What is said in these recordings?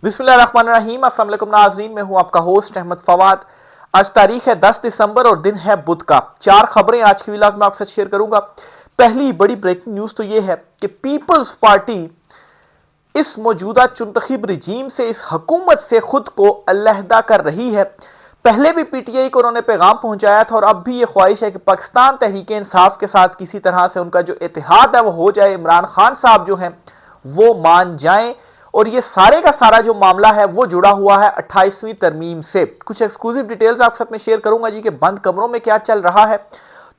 बिस्मिल्लाहिर्रहमानिर्रहीम। अस्सलाम वालेकुम नाज़रीन, मैं हूं आपका होस्ट अहमद फवाद। आज तारीख है 10 दिसंबर और दिन है बुध का। चार खबरें आज की व्लॉग में आपसे शेयर करूंगा। पहली बड़ी ब्रेकिंग न्यूज तो यह है कि पीपल्स पार्टी इस मौजूदा चुनतखब रजीम से, इस हुकूमत से खुद को अलहदा कर रही है। पहले भी पीटीआई को उन्होंने पैगाम पहुंचाया था और अब भी ये ख्वाहिश है कि पाकिस्तान तहरीक इंसाफ के साथ किसी तरह से उनका जो इत्तेहाद है वो हो जाए, इमरान खान साहब जो हैं वो मान जाएं। और ये सारे का सारा जो मामला है वो जुड़ा हुआ है 28वीं तरमीम से। कुछ एक्सक्लूसिव डिटेल्स आपके साथ में शेयर करूंगा जी कि बंद कमरों में क्या चल रहा है।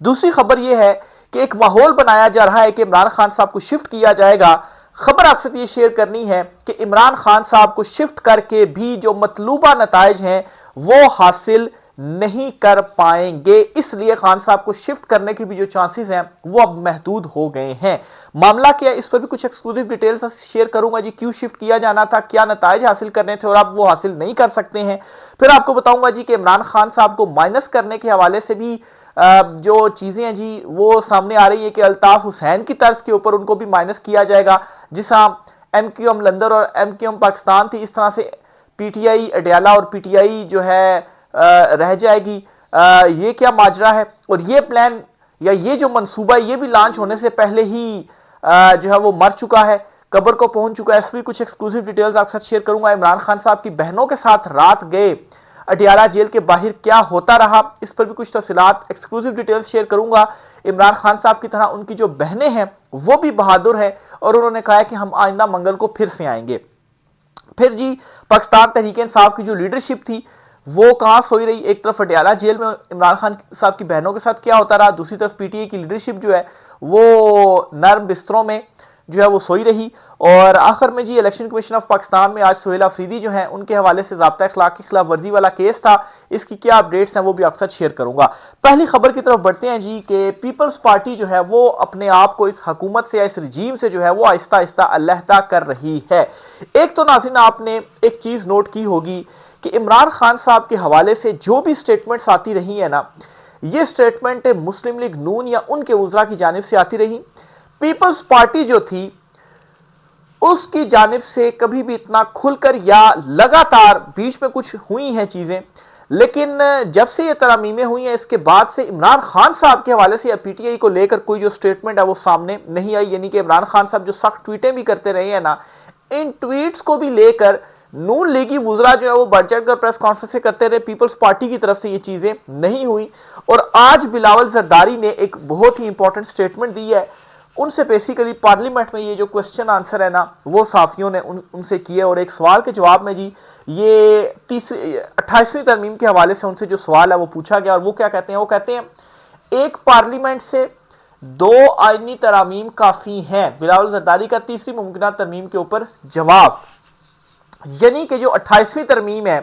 दूसरी खबर यह है कि एक माहौल बनाया जा रहा है कि इमरान खान साहब को शिफ्ट किया जाएगा। खबर आपसे ये शेयर करनी है कि इमरान खान साहब को शिफ्ट करके भी जो मतलूबा नताइज हैं वो हासिल नहीं कर पाएंगे, इसलिए खान साहब को शिफ्ट करने के भी जो चांसेस हैं वो अब महदूद हो गए हैं। मामला क्या है, इस पर भी कुछ एक्सक्लूसिव डिटेल्स शेयर करूंगा जी। क्यों शिफ्ट किया जाना था, क्या नताइज हासिल करने थे और आप वो हासिल नहीं कर सकते हैं। फिर आपको बताऊंगा जी कि इमरान खान साहब को माइनस करने के हवाले से भी जो चीजें हैं जी वो सामने आ रही है कि अल्ताफ हुसैन की तर्ज के ऊपर उनको भी माइनस किया जाएगा। जिस एमक्यूएम लंदन और एमक्यूएम पाकिस्तान थी, इस तरह से पीटीआई अडयाला और पीटीआई जो है रह जाएगी। ये क्या माजरा है, और ये प्लान या ये जो मंसूबा ये भी लॉन्च होने से पहले ही जो है वो मर चुका है, कब्र को पहुंच चुका है। इस पर कुछ एक्सक्लूसिव डिटेल्स आपके साथ शेयर करूंगा। इमरान खान साहब की बहनों के साथ रात गए अडयाला जेल के बाहर क्या होता रहा, इस पर भी कुछ तफसीलात एक्सक्लूसिव डिटेल्स शेयर करूंगा। इमरान खान साहब की तरह उनकी जो बहनें हैं वो भी बहादुर है और उन्होंने कहा है कि हम आइंदा मंगल को फिर से आएंगे। फिर जी पाकिस्तान तहरीक इंसाफ की जो लीडरशिप थी वो कहां सोई रही। एक तरफ अडयाला जेल में इमरान खान साहब की बहनों के साथ क्या होता रहा, दूसरी तरफ पीटीआई की लीडरशिप जो है वो नर्म बिस्तरों में जो है वो सोई रही। और आखिर में जी इलेक्शन कमीशन ऑफ पाकिस्तान में आज सुहेल अफरीदी जो हैं उनके हवाले से ज़ाब्ता अखलाक की खिलाफ वर्जी वाला केस था। इसकी क्या अपडेट्स हैं वो भी आपके साथ शेयर करूंगा। पहली खबर की तरफ बढ़ते हैं जी कि पीपल्स पार्टी जो है वो अपने आप को इस हुकूमत से या इस रजीम से जो है वो आहिस्ता आहिस्ता अलहदा कर रही है। एक तो नाज़रीन आपने एक चीज़ नोट की होगी कि इमरान खान साहब के हवाले से जो भी स्टेटमेंट्स आती रही है ना, ये स्टेटमेंट मुस्लिम लीग नून या उनके उज़रा की जानिब से आती रही। पीपल्स पार्टी जो थी उसकी जानिब से कभी भी इतना खुलकर या लगातार बीच में कुछ हुई हैं चीजें, लेकिन जब से ये तरामीमें हुई हैं इसके बाद से इमरान खान साहब के हवाले से या पीटीआई को लेकर कोई जो स्टेटमेंट है वो सामने नहीं आई। यानी कि इमरान खान साहब जो सख्त ट्वीटें भी करते रहे हैं ना, इन ट्वीट्स को भी लेकर नून लीगी वुजरा जो है वो बढ़ चढ़कर प्रेस कॉन्फ्रेंस करते रहे। पीपल्स पार्टी की तरफ से ये चीजें नहीं हुई और आज बिलावल जरदारी ने एक बहुत ही इंपॉर्टेंट स्टेटमेंट दी है। उनसे बेसिकली पार्लियामेंट में ये जो क्वेश्चन आंसर है ना वो साफियों ने उनसे किए और एक सवाल के जवाब में जी ये 28वीं तरमीम के हवाले से उनसे जो सवाल है वो पूछा गया। और वो क्या कहते हैं, वो कहते हैं एक पार्लियामेंट से दो आईनी तरामीम काफी हैं। बिलावल जरदारी का तीसरी मुमकिन तरमीम के ऊपर जवाब, यानी कि जो 28वीं तरमीम है,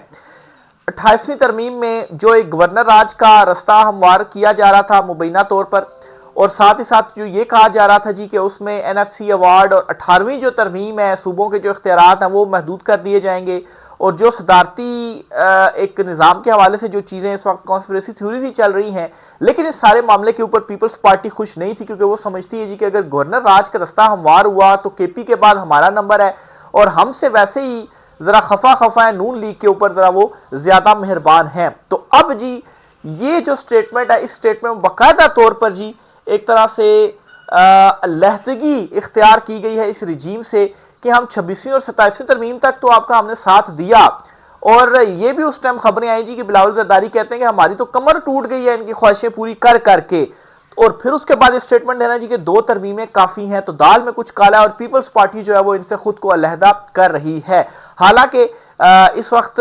28वीं तरमीम में जो एक गवर्नर राज का रास्ता हमवार किया जा रहा था मुबैना तौर पर, और साथ ही साथ जो ये कहा जा रहा था जी कि उसमें एनएफसी अवार्ड और 18वीं जो तरमीम है सूबों के जो इख्तियारात हैं वो महदूद कर दिए जाएंगे। और जो सदारती एक निज़ाम के हवाले से जो चीज़ें इस वक्त कॉन्स्पिरेसी थ्योरी ही चल रही हैं, लेकिन इस सारे मामले के ऊपर पीपल्स पार्टी खुश नहीं थी क्योंकि वो समझती है जी कि अगर गवर्नर राज का रास्ता हमवार हुआ तो केपी के बाद हमारा नंबर है और हमसे वैसे ही जरा खफा है नून लीग के ऊपर, जरा वो ज्यादा मेहरबान हैं। तो अब जी ये जो स्टेटमेंट है, इस स्टेटमेंट में बाकायदा तौर पर जी एक तरह से लहदगी इख्तियार की गई है इस रजीम से कि हम 26वीं और 27वीं तरमीम तक तो आपका हमने साथ दिया। और ये भी उस टाइम खबरें आई जी कि बिलावल जरदारी कहते हैं कि हमारी तो कमर टूट गई है इनकी ख्वाहिशें पूरी कर करके। और फिर उसके बाद स्टेटमेंट देना जी कि दो तरमीमें काफी हैं, तो दाल में कुछ काला है और पीपल्स पार्टी जो है वो इनसे खुद को अलहदा कर रही है। हालांकि इस वक्त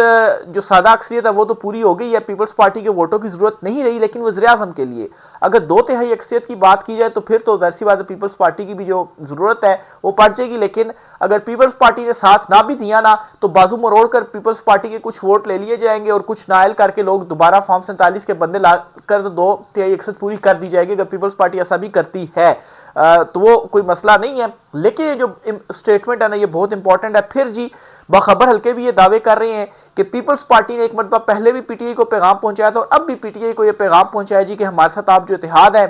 जो सादा अक्सरियत है वो तो पूरी हो गई है, पीपल्स पार्टी के वोटों की जरूरत नहीं रही, लेकिन वज़ीर आज़म के लिए अगर 2/3 अक्सरियत की बात की जाए तो फिर तो ज़ाहिर सी बात है पीपल्स पार्टी की भी जो जरूरत है वो पड़ जाएगी। लेकिन अगर पीपल्स पार्टी ने साथ ना भी दिया ना तो बाजू मरोड़ कर पीपल्स पार्टी के कुछ वोट ले लिए जाएंगे और कुछ नायल करके लोग दोबारा फॉर्म 47 के बंदे ला कर 2/3 अक्सरियत पूरी कर दी जाएगी। अगर पीपल्स पार्टी ऐसा भी करती है तो वो कोई मसला नहीं है। लेकिन ये जो स्टेटमेंट है ना ये बहुत इंपॉर्टेंट है। फिर जी बाखबर हल्के भी ये दावे कर रहे हैं कि पीपल्स पार्टी ने एक मरतबा पहले भी पीटीआई को पैगाम पहुंचाया था और अब भी पीटीआई को ये पैगाम पहुंचाया जी कि हमारे साथ आप जो इत्तेहाद है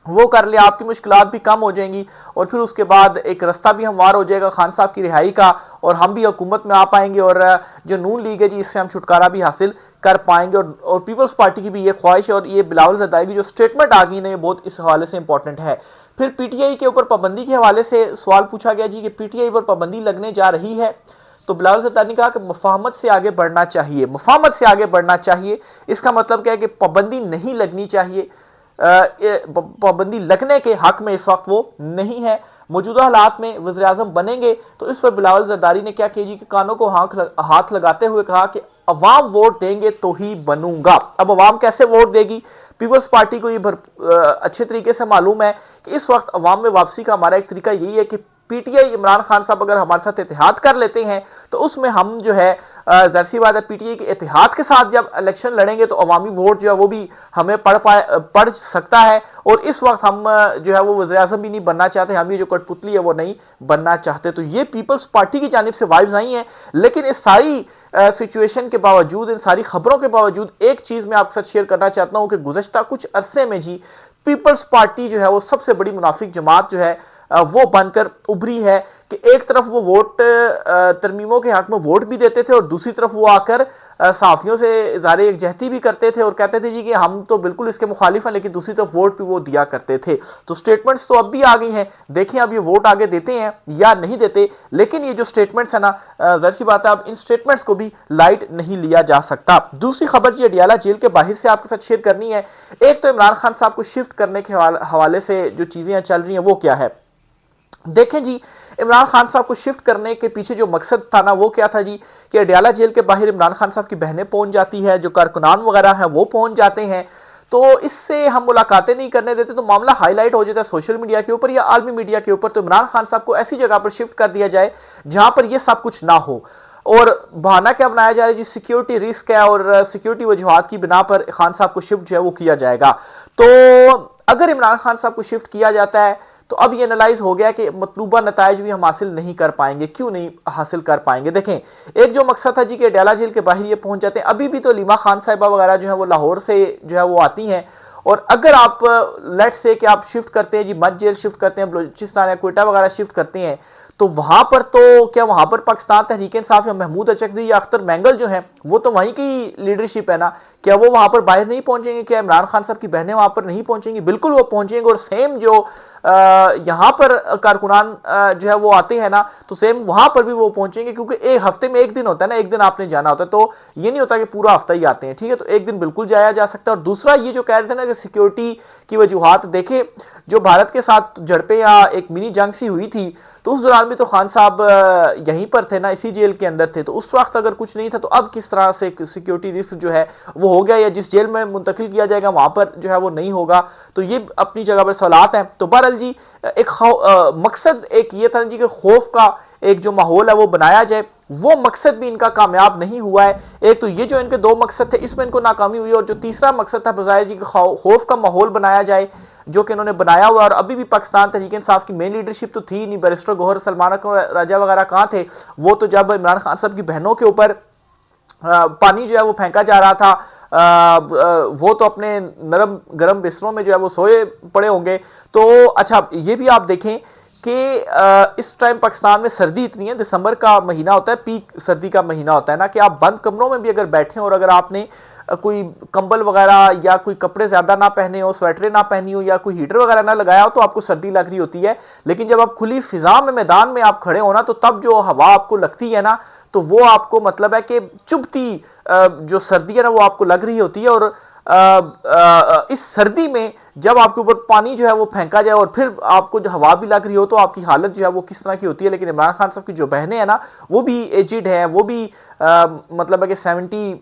वो कर ले, आपकी मुश्किलात भी कम हो जाएंगी और फिर उसके बाद एक रास्ता भी हमवार हो जाएगा खान साहब की रिहाई का और हम भी हुकूमत में आ पाएंगे और जो नून लीग है जी इससे हम छुटकारा भी हासिल कर पाएंगे। और पीपल्स पार्टी की भी ये ख्वाहिश है और ये बिलावल जरदारी की जो स्टेटमेंट आ गई ना ये बहुत इस हवाले से इंपॉर्टेंट है। फिर पीटीआई के ऊपर पाबंदी के हवाले से सवाल पूछा गया जी कि पीटीआई पर पाबंदी लगने जा रही है, तो बिलावल जरदारी ने कहा कि मुफाहमत से आगे बढ़ना चाहिए, मुफाहमत से आगे बढ़ना चाहिए। इसका मतलब क्या है कि पाबंदी नहीं लगनी चाहिए, पाबंदी लगने के हक में इस वक्त वो नहीं है। मौजूदा हालात में वज़ीर आज़म बनेंगे तो इस पर बिलावल जरदारी ने क्या किया जी कि कानों को हाथ लगाते हुए कहा कि अवाम वोट देंगे तो ही बनूंगा। अब अवाम कैसे वोट देगी? पीपल्स पार्टी को ये अच्छे तरीके से मालूम है कि इस वक्त अवाम में वापसी का हमारा एक तरीका यही है कि पीटीआई इमरान खान साहब अगर हमारे साथ इत्तेहाद कर लेते हैं तो उसमें हम जो है जाहिर सी बात है पीटीआई के इत्तेहाद के साथ जब इलेक्शन लड़ेंगे तो अवामी वोट जो है वो भी हमें पड़ सकता है। और इस वक्त हम जो है वो वज़ीर आज़म भी नहीं बनना चाहते, हम ये जो कठपुतली है वो नहीं बनना चाहते। तो ये पीपल्स पार्टी की जानिब से वाइब्स आई हैं। लेकिन इस सारी सिचुएशन के बावजूद, इन सारी खबरों के बावजूद एक चीज़ मैं आपके साथ शेयर करना चाहता हूँ कि गुज़श्ता कुछ अरसे में जी पीपल्स पार्टी जो है वो सबसे बड़ी मुनाफिक जमात जो है वो बनकर उभरी है कि एक तरफ वो वोट तरमीमों के हक में वोट भी देते थे और दूसरी तरफ वो आकर सहाफियों से इज़हार यकजहती भी करते थे और कहते थे जी कि हम तो बिल्कुल इसके मुखालिफ हैं, लेकिन दूसरी तरफ वोट भी वो दिया करते थे। तो स्टेटमेंट्स तो अब भी आ गई हैं, देखें अब ये वोट आगे देते हैं या नहीं देते। लेकिन ये जो स्टेटमेंट्स है ना, जाहिर सी बात है अब इन स्टेटमेंट्स को भी लाइट नहीं लिया जा सकता। दूसरी खबर जी अडियाला जेल के बाहर से आपके साथ शेयर करनी है। एक तो इमरान खान साहब को शिफ्ट करने के हवाले से जो चीज़ें चल रही हैं वो क्या है। देखें जी, इमरान खान साहब को शिफ्ट करने के पीछे जो मकसद था ना वो क्या था जी कि अडियाला जेल के बाहर इमरान खान साहब की बहनें पहुंच जाती है, जो कारकुनान वगैरह हैं वो पहुंच जाते हैं, तो इससे हम मुलाकातें नहीं करने देते तो मामला हाईलाइट हो जाता है सोशल मीडिया के ऊपर या आलमी मीडिया के ऊपर। तो इमरान खान साहब को ऐसी जगह पर शिफ्ट कर दिया जाए जहां पर यह सब कुछ ना हो। और बहाना क्या बनाया जा रहा है जी, सिक्योरिटी रिस्क है और सिक्योरिटी वजूहात की बिना पर खान साहब को शिफ्ट जो है वो किया जाएगा। तो अगर इमरान खान साहब को शिफ्ट किया जाता है तो अब ये एनालाइज हो गया कि मतलूबा नताइज भी हम हासिल नहीं कर पाएंगे। क्यों नहीं हासिल कर पाएंगे? देखें, एक जो मकसद था जी कि अडियाला जेल के बाहर ये पहुंच जाते हैं, अभी भी तो लीमा खान साहिबा वगैरह जो है वो लाहौर से जो है वो आती हैं और अगर आप लेट्स से कि आप शिफ्ट करते हैं जी, मध्य जेल शिफ्ट करते हैं, बलूचिस्तान या कोयटा वगैरह शिफ्ट करते हैं, तो वहां पर तो क्या वहां पर पाकिस्तान तहरीक इंसाफ या महमूद अचकज़ई या अख्तर मैंगल जो है वो तो वहीं की लीडरशिप है ना, क्या वो वहां पर बाहर नहीं पहुंचेंगे? क्या इमरान खान साहब की बहनें वहां पर नहीं पहुंचेंगी? बिल्कुल वो पहुंचेंगे। और सेम जो यहां पर कारकुनान जो है वो आते हैं ना, तो सेम वहां पर भी वो पहुंचेंगे, क्योंकि एक हफ्ते में एक दिन होता है ना, एक दिन आपने जाना होता है, तो ये नहीं होता कि पूरा हफ्ता ही आते हैं, ठीक है। तो एक दिन बिल्कुल जाया जा सकता है। और दूसरा ये जो कह रहे थे ना कि सिक्योरिटी की वजूहात, देखे जो भारत के साथ झड़पें या एक मिनी जंग सी हुई थी तो उस दौरान भी तो खान साहब यहीं पर थे ना, इसी जेल के अंदर थे, तो उस वक्त अगर कुछ नहीं था तो अब किस तरह से सिक्योरिटी रिस्क जो है वो हो गया, या जिस जेल में मुंतकिल किया जाएगा वहां पर जो है वो नहीं होगा। तो ये अपनी जगह पर सवालात हैं। तो बहरहाल जी एक मकसद एक ये था जी कि खौफ का एक जो माहौल है वो बनाया जाए, वो मकसद भी इनका कामयाब नहीं हुआ है। एक तो ये जो इनके दो मकसद थे इसमें इनको नाकामी हुई, और जो तीसरा मकसद था बजाय जी खौफ का माहौल बनाया जाए जो कि इन्होंने बनाया हुआ। और अभी भी पाकिस्तान तहरीक इंसाफ की मेन लीडरशिप तो थी नहीं, बैरिस्टर गौहर सलमान राजा वगैरह कहाँ थे? वो तो जब इमरान खान साहब की बहनों के ऊपर पानी जो है वो फेंका जा रहा था, वो तो अपने नरम गरम बिस्तरों में जो है वो सोए पड़े होंगे। तो अच्छा ये भी आप देखें कि इस टाइम पाकिस्तान में सर्दी इतनी है, दिसंबर का महीना होता है, पीक सर्दी का महीना होता है ना, कि आप बंद कमरों में भी अगर बैठे और अगर आपने कोई कंबल वगैरह या कोई कपड़े ज्यादा ना पहने हो, स्वेटरें ना पहनी हो या कोई हीटर वगैरह ना लगाया हो तो आपको सर्दी लग रही होती है। लेकिन जब आप खुली फिजा में मैदान में आप खड़े हो ना, तो तब जो हवा आपको लगती है ना, तो वो आपको मतलब है कि चुभती जो सर्दी है ना वो आपको लग रही होती है। और इस सर्दी में जब आपके ऊपर पानी जो है वो फेंका जाए और फिर आपको जो हवा भी लग रही हो तो आपकी हालत जो है वो किस तरह की होती है। लेकिन इमरान खान साहब की जो बहनें हैं ना वो भी एजिड हैं, वो भी मतलब है कि 70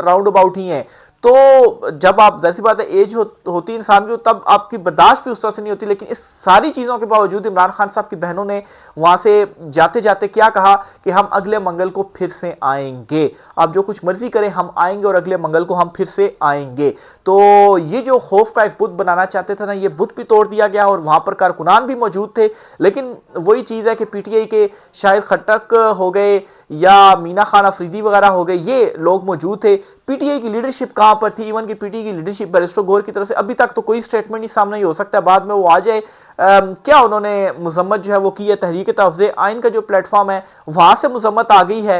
राउंड अबाउट ही हैं। तो जब आप जैसी बात है एज होती है इंसान की, तब आपकी बर्दाश्त भी उस तरह से नहीं होती। लेकिन इस सारी चीज़ों के बावजूद इमरान खान साहब की बहनों ने वहाँ से जाते जाते क्या कहा कि हम अगले मंगल को फिर से आएंगे, आप जो कुछ मर्जी करें हम आएंगे और अगले मंगल को हम फिर से आएंगे। तो ये जो खौफ का एक बुत बनाना चाहते थे ना, ये बुत भी तोड़ दिया गया और वहाँ पर कारकुनान भी मौजूद थे। लेकिन वही चीज़ है कि पीटीआई के शायद खटक हो गए या मीना खान अफरीदी वगैरह हो गए, ये लोग मौजूद थे। पीटीआई की लीडरशिप कहां पर थी? इवन की पीटीआई की लीडरशिप बैरिस्टर गौहर की तरफ से अभी तक तो कोई स्टेटमेंट नहीं सामने, हो सकता है बाद में वो आ जाए। क्या उन्होंने मजम्मत जो है वो की है? तहरीक तहफ़्ज़ुज़ आइन का जो प्लेटफॉर्म है वहां से मजम्मत आ गई है,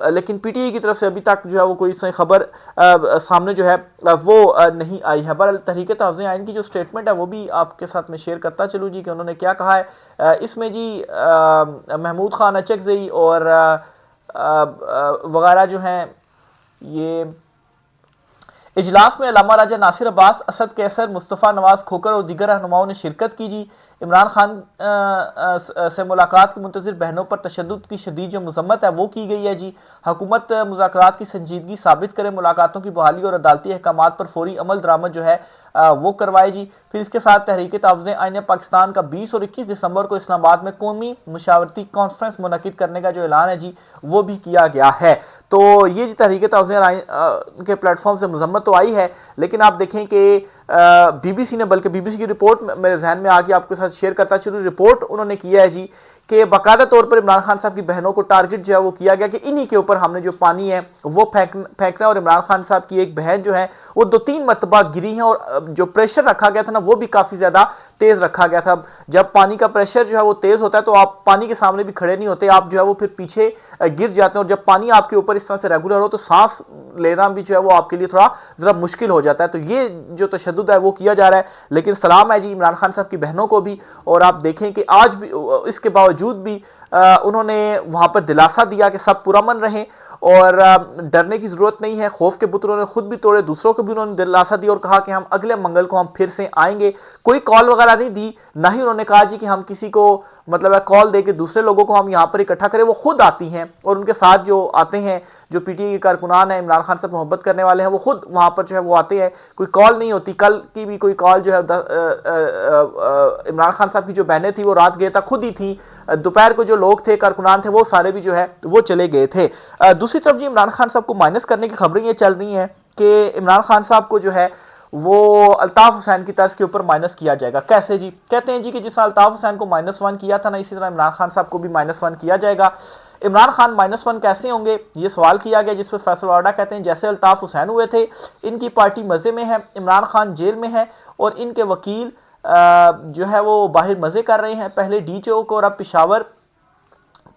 लेकिन पीटीआई की तरफ से अभी तक जो है वो कोई खबर सामने जो है वो नहीं आई है। बहरहाल तहरीक तहफ़्ज़ुज़ आइन की जो स्टेटमेंट है वो भी आपके साथ में शेयर करता चलूँ जी कि उन्होंने क्या कहा है। इसमें जी महमूद खान अचकज़ई और वगैरह जो हैं, ये इजलास में अल्लामा राजा नासिर अब्बास, असद कैसर, मुस्तफ़ा नवाज खोकर और दीगर रहनुमाओं ने शिरकत की जी। इमरान खान से मुलाकात की मुंतज़िर बहनों पर तशद्दुद की शदीद जो मज़म्मत है वो की गई है जी। हुकूमत मुज़ाकरात की संजीदगी साबित करे, मुलाकातों की बहाली और अदालती अहकामात पर फौरी अमल दरामद जो है वो करवाए जी। फिर इसके साथ तहरीक तहफ़्ज़ुज़ आइन पाकिस्तान का 20 और 21 दिसंबर को इस्लामाबाद में कौमी मुशावरती कॉन्फ्रेंस मुनक़िद करने का जो ऐलान है जी वो भी किया गया है। तो ये जी तहरीक तहफ़्ज़ुज़ आइन के प्लेटफॉर्म से मज़म्मत तो आई है, लेकिन आप देखें कि बीबीसी ने, बल्कि बीबीसी की रिपोर्ट मेरे जहन में आके आपके साथ शेयर करता चलूँ, रिपोर्ट उन्होंने किया है जी कि बाकायदा तौर पर इमरान खान साहब की बहनों को टारगेट जो है वो किया गया कि इन्हीं के ऊपर हमने जो पानी है वो फेंकना, और इमरान खान साहब की एक बहन जो है वो 2-3 मरतबा गिरी हैं, और जो प्रेशर रखा गया था ना वो भी काफ़ी ज़्यादा तेज़ रखा गया था। जब पानी का प्रेशर जो है वो तेज़ होता है तो आप पानी के सामने भी खड़े नहीं होते, आप जो है वो फिर पीछे गिर जाते हैं, और जब पानी आपके ऊपर इस तरह से रेगुलर हो तो सांस लेना भी जो है वो आपके लिए थोड़ा ज़रा मुश्किल हो जाता है। तो ये जो तशद्दुद है वो किया जा रहा है, लेकिन सलाम है जी इमरान खान साहब की बहनों को भी। और आप देखें कि आज भी इसके बावजूद भी उन्होंने वहां पर दिलासा दिया कि सब पुरअमन रहें और डरने की जरूरत नहीं है। खौफ के बुत उन्होंने खुद भी तोड़े, दूसरों को भी उन्होंने दिलासा दिया और कहा कि हम अगले मंगल को हम फिर से आएंगे। कोई कॉल वगैरह नहीं दी, ना ही उन्होंने कहा जी कि हम किसी को मतलब कॉल दे के दूसरे लोगों को हम यहाँ पर इकट्ठा करें। वो खुद आती हैं और उनके साथ जो आते हैं, जो पीटीआई के कारकुनान हैं, इमरान खान से मोहब्बत करने वाले हैं, वो खुद वहां पर जो है वो आते हैं। कोई कॉल नहीं होती। कल की भी कोई कॉल जो है इमरान खान साहब की जो बहनें थी वो रात गए तक खुद ही थी। दोपहर को जो लोग थे, कारकुनान थे, वो सारे भी जो है वो चले गए थे। दूसरी तरफ जी इमरान खान साहब को माइनस करने की खबरें ये चल रही हैं कि इमरान खान साहब को जो है वो अल्ताफ हुसैन की तर्ज के ऊपर माइनस किया जाएगा। कैसे जी? कहते हैं जी कि जिस अल्ताफ हुसैन को -1 किया था ना, इसी तरह इमरान खान साहब को भी -1 किया जाएगा। इमरान खान -1 कैसे होंगे, ये सवाल किया गया, जिस पर फैसल वाडा कहते हैं जैसे अल्ताफ हुसैन हुए थे, इनकी पार्टी मजे में है, इमरान खान जेल में है और इनके वकील जो है वो बाहर मजे कर रहे हैं। पहले डीचओ को और अब पेशावर,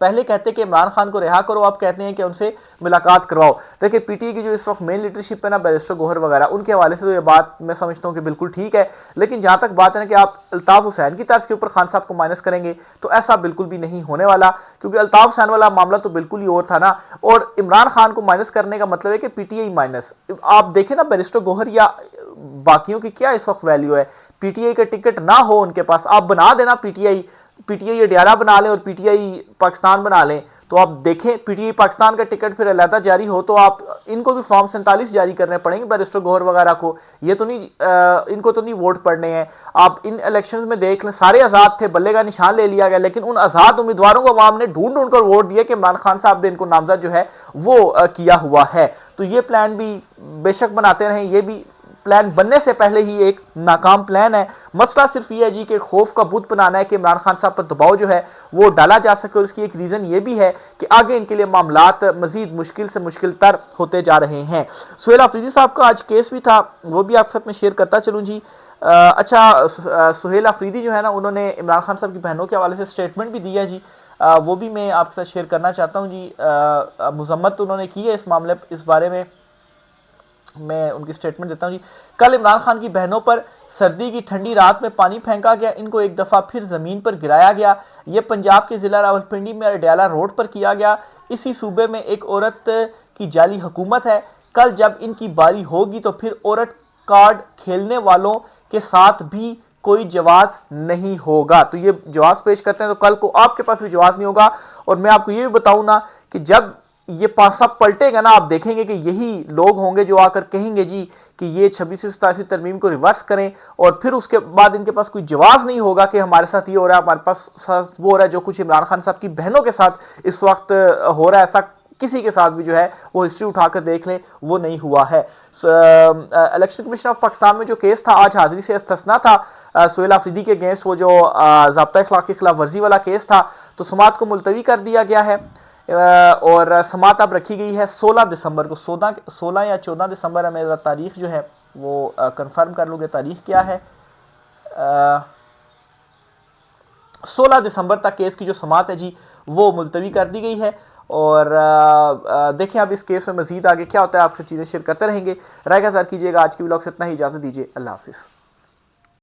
पहले कहते कि इमरान खान को रिहा करो, आप कहते हैं कि उनसे मुलाकात करवाओ। देखिए पीटीआई की जो इस वक्त मेन लीडरशिप है ना, बैरिस्टर गौहर वगैरह, उनके हवाले से तो ये बात मैं समझता हूँ कि बिल्कुल ठीक है, लेकिन जहां तक बात है ना कि आप अल्ताफ हुसैन की तर्ज के ऊपर खान साहब को माइनस करेंगे तो ऐसा बिल्कुल भी नहीं होने वाला, क्योंकि अल्ताफ हुसैन वाला मामला तो बिल्कुल ही और था ना। और इमरान खान को माइनस करने का मतलब है कि पीटीआई माइनस। आप देखें ना बैरिस्टर गौहर या बाकियों की क्या इस वक्त वैल्यू है। पीटीआई का टिकट ना हो उनके पास, आप बना देना पीटीआई अडियाला बना लें और पीटीआई पाकिस्तान बना लें, तो आप देखें पीटीआई पाकिस्तान का टिकट फिर अलहदा जारी हो तो आप इनको भी फॉर्म 47 जारी करने पड़ेंगे बैरिस्टर गौहर वगैरह को। ये तो नहीं इनको तो नहीं वोट पड़ने हैं। आप इन इलेक्शंस में देख लें, सारे आजाद थे, बल्ले का निशान ले लिया गया, लेकिन उन आजाद उम्मीदवारों को अवाम ने ढूंढ ढूंढ कर वोट दिया कि इमरान खान साहब ने इनको नामजद जो है वो किया हुआ है। तो ये प्लान भी बेशक बनाते रहें, ये भी प्लान बनने से पहले ही एक नाकाम प्लान है। मसला सिर्फ ये है जी कि खौफ का बुत बनाना है कि इमरान खान साहब पर दबाव जो है वो डाला जा सके, और इसकी एक रीजन ये भी है कि आगे इनके लिए मामलात मजीद मुश्किल से मुश्किल तर होते जा रहे हैं। सुहेल अफरीदी साहब का आज केस भी था, वो भी आपके साथ में शेयर करता चलूँ जी। अच्छा, सुहेल अफरीदी जो है ना, उन्होंने इमरान खान साहब की बहनों के हवाले से स्टेटमेंट भी दिया जी, वो भी मैं आपके साथ शेयर करना चाहता हूँ जी। मजम्मत उन्होंने की है इस मामले, इस बारे में मैं उनकी स्टेटमेंट देता हूं जी। कल इमरान खान की बहनों पर सर्दी की ठंडी रात में पानी फेंका गया, इनको एक दफा फिर जमीन पर गिराया गया। यह पंजाब के जिला रावलपिंडी में अडियाला रोड पर किया गया। इसी सूबे में एक औरत की जाली हुकूमत है। कल जब इनकी बारी होगी तो फिर औरत कार्ड खेलने वालों के साथ भी कोई जवाब नहीं होगा। तो ये जवाब पेश करते हैं तो कल को आपके पास भी जवाब नहीं होगा। और मैं आपको ये भी बताऊं ना कि जब ये पासा पलटेगा ना, आप देखेंगे कि यही लोग होंगे जो आकर कहेंगे जी कि ये 2687 तरमीम को रिवर्स करें, और फिर उसके बाद इनके पास कोई जवाब नहीं होगा कि हमारे साथ ये हो रहा है, हमारे पास वो हो रहा है जो कुछ इमरान खान साहब की बहनों के साथ इस वक्त हो रहा है। ऐसा किसी के साथ भी जो है वो हिस्ट्री उठाकर देख लें, वो नहीं हुआ है। इलेक्शन कमीशन ऑफ पाकिस्तान में जो केस था आज हाजिरी से इस्तिस्ना था। सुहेल अफरीदी के अगेंस्ट वो जो ज़ाब्ता इखलाक की खिलाफ वर्जी वाला केस था, तो समाअत को मुलतवी कर दिया गया है। और समात अब रखी गई है 16 दिसंबर को। 16 या 14 दिसंबर है, मेरा तारीख जो है वो कंफर्म कर लूँगे, तारीख क्या है, 16 दिसंबर तक केस की जो समात है जी वो मुलतवी कर दी गई है। और देखें अब इस केस में मजीद आगे क्या होता है, आपसे चीज़ें शेयर करते रहेंगे। राय का कीजिएगा। आज की व्लॉग से इतना ही, इजाज़त दीजिए, अल्लाह हाफिज़।